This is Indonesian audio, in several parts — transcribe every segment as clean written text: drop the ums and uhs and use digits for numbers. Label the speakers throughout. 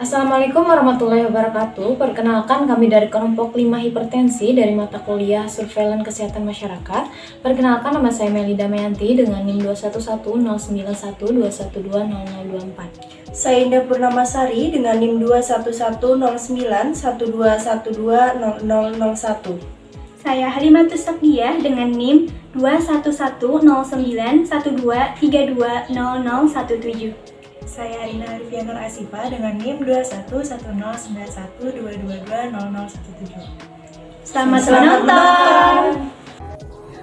Speaker 1: Assalamualaikum warahmatullahi wabarakatuh. Perkenalkan kami dari kelompok 5 hipertensi dari mata kuliah Surveillance Kesehatan Masyarakat. Perkenalkan nama saya Meli Damayanti dengan NIM 2110912120024.
Speaker 2: Saya Indah Purnamasari dengan NIM 2110912120001.
Speaker 3: Saya Halimatus Safdiyah dengan NIM 2110912320017.
Speaker 4: Saya Arina Arifyanur Asifa dengan NIM 2110912220017.
Speaker 3: Selamat menonton!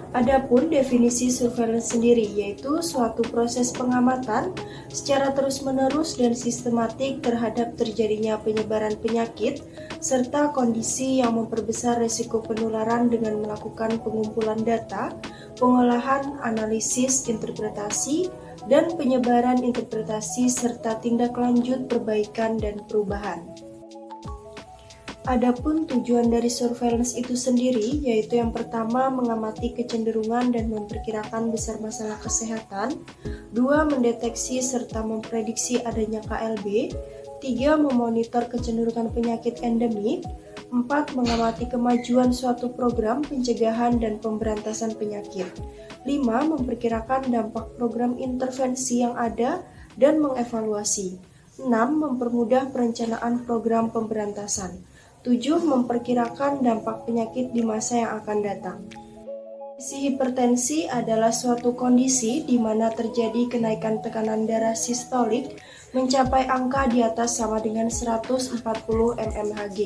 Speaker 2: Adapun definisi surveillance sendiri yaitu suatu proses pengamatan secara terus-menerus dan sistematik terhadap terjadinya penyebaran penyakit serta kondisi yang memperbesar risiko penularan dengan melakukan pengumpulan data, pengolahan, analisis, interpretasi, dan penyebaran interpretasi serta tindak lanjut perbaikan dan perubahan. Adapun tujuan dari surveillance itu sendiri yaitu yang pertama mengamati kecenderungan dan memperkirakan besar masalah kesehatan, 2 mendeteksi serta memprediksi adanya KLB, 3 memonitor kecenderungan penyakit endemik, 4 mengamati kemajuan suatu program pencegahan dan pemberantasan penyakit, 5 memperkirakan dampak program intervensi yang ada dan mengevaluasi, 6 mempermudah perencanaan program pemberantasan, 7. Memperkirakan dampak penyakit di masa yang akan datang. Kondisi hipertensi adalah suatu kondisi di mana terjadi kenaikan tekanan darah sistolik mencapai angka di atas sama dengan 140 mmHg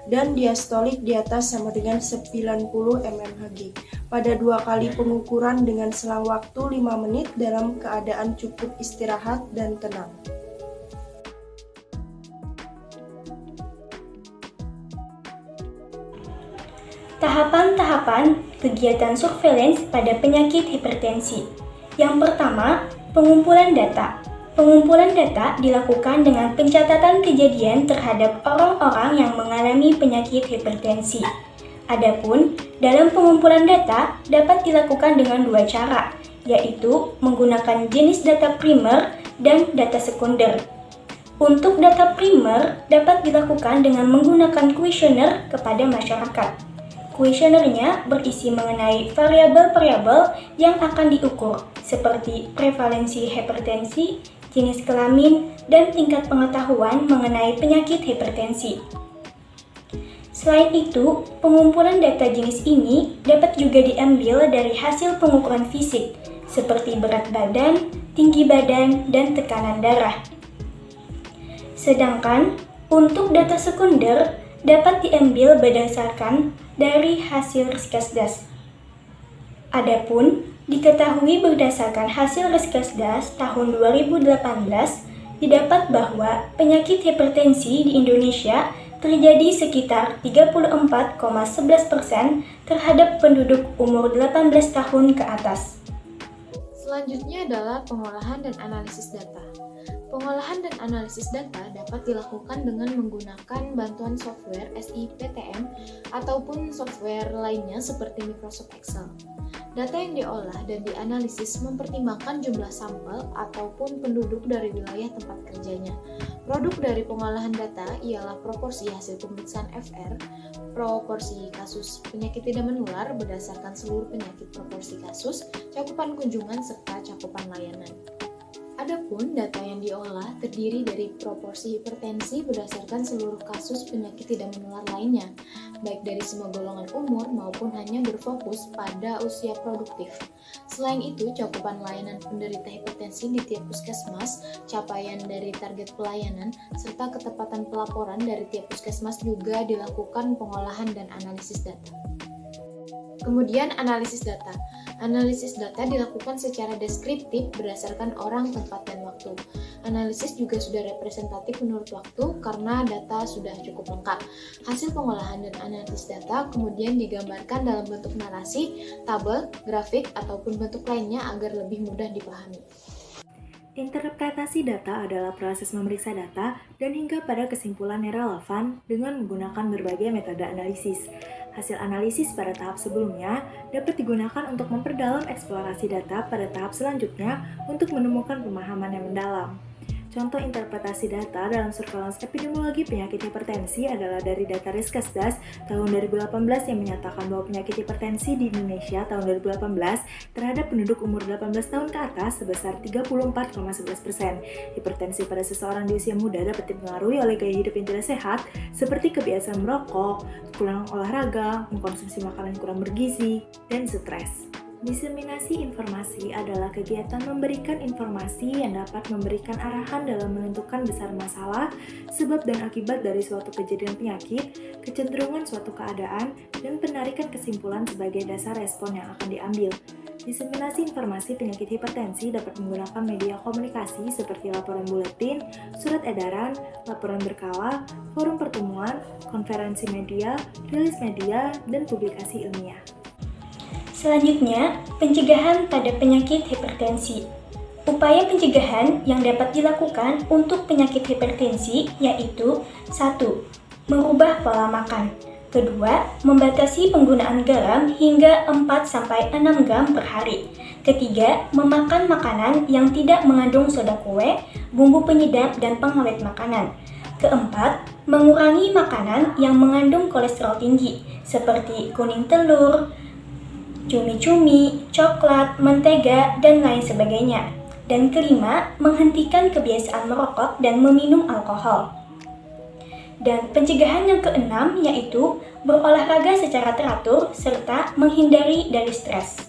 Speaker 2: dan diastolik di atas sama dengan 90 mmHg pada 2 kali pengukuran dengan selang waktu 5 menit dalam keadaan cukup istirahat dan tenang.
Speaker 3: Tahapan-tahapan kegiatan surveillance pada penyakit hipertensi. Yang pertama, pengumpulan data. Pengumpulan data dilakukan dengan pencatatan kejadian terhadap orang-orang yang mengalami penyakit hipertensi. Adapun, dalam pengumpulan data dapat dilakukan dengan 2 cara, yaitu menggunakan jenis data primer dan data sekunder. Untuk data primer dapat dilakukan dengan menggunakan kuesioner kepada masyarakat. Kuesionernya berisi mengenai variabel-variabel yang akan diukur, seperti prevalensi hipertensi, jenis kelamin, dan tingkat pengetahuan mengenai penyakit hipertensi. Selain itu, pengumpulan data jenis ini dapat juga diambil dari hasil pengukuran fisik, seperti berat badan, tinggi badan, dan tekanan darah. Sedangkan, untuk data sekunder dapat diambil berdasarkan dari hasil Riskesdas. Adapun, diketahui berdasarkan hasil Riskesdas tahun 2018, didapat bahwa penyakit hipertensi di Indonesia terjadi sekitar 34,11% terhadap penduduk umur 18 tahun ke atas.
Speaker 1: Selanjutnya adalah pengolahan dan analisis data. Pengolahan dan analisis data dapat dilakukan dengan menggunakan bantuan software SIPTM ataupun software lainnya seperti Microsoft Excel. Data yang diolah dan dianalisis mempertimbangkan jumlah sampel ataupun penduduk dari wilayah tempat kerjanya. Produk dari pengolahan data ialah proporsi hasil pemeriksaan FR, proporsi kasus penyakit tidak menular berdasarkan seluruh penyakit proporsi kasus, cakupan kunjungan, serta cakupan layanan. Adapun data yang diolah terdiri dari proporsi hipertensi berdasarkan seluruh kasus penyakit tidak menular lainnya, baik dari semua golongan umur maupun hanya berfokus pada usia produktif. Selain itu, cakupan layanan penderita hipertensi di tiap puskesmas, capaian dari target pelayanan, serta ketepatan pelaporan dari tiap puskesmas juga dilakukan pengolahan dan analisis data. Kemudian analisis data. Analisis data dilakukan secara deskriptif berdasarkan orang, tempat, dan waktu. Analisis juga sudah representatif menurut waktu karena data sudah cukup lengkap. Hasil pengolahan dan analisis data kemudian digambarkan dalam bentuk narasi, tabel, grafik, ataupun bentuk lainnya agar lebih mudah dipahami.
Speaker 4: Interpretasi data adalah proses memeriksa data dan hingga pada kesimpulan yang relevan dengan menggunakan berbagai metode analisis. Hasil analisis pada tahap sebelumnya dapat digunakan untuk memperdalam eksplorasi data pada tahap selanjutnya untuk menemukan pemahaman yang mendalam. Contoh interpretasi data dalam surveillance epidemiologi penyakit hipertensi adalah dari data Riskesdas tahun 2018 yang menyatakan bahwa penyakit hipertensi di Indonesia tahun 2018 terhadap penduduk umur 18 tahun ke atas sebesar 34,11%. Hipertensi pada seseorang di usia muda dapat dipengaruhi oleh gaya hidup yang tidak sehat seperti kebiasaan merokok, kurang olahraga, mengkonsumsi makanan kurang bergizi, dan stres. Diseminasi informasi adalah kegiatan memberikan informasi yang dapat memberikan arahan dalam menentukan besar masalah, sebab dan akibat dari suatu kejadian penyakit, kecenderungan suatu keadaan, dan penarikan kesimpulan sebagai dasar respon yang akan diambil. Diseminasi informasi penyakit hipertensi dapat menggunakan media komunikasi seperti laporan buletin, surat edaran, laporan berkala, forum pertemuan, konferensi media, rilis media, dan publikasi ilmiah.
Speaker 3: Selanjutnya, pencegahan pada penyakit hipertensi. Upaya pencegahan yang dapat dilakukan untuk penyakit hipertensi yaitu 1. Merubah pola makan. Kedua, membatasi penggunaan garam hingga 4-6 gram per hari. Ketiga, memakan makanan yang tidak mengandung soda kue, bumbu penyedap, dan pengawet makanan. Keempat, mengurangi makanan yang mengandung kolesterol tinggi seperti kuning telur, cumi-cumi, coklat, mentega, dan lain sebagainya. Dan kelima, menghentikan kebiasaan merokok dan meminum alkohol. Dan pencegahan yang keenam yaitu berolahraga secara teratur serta menghindari dari stres.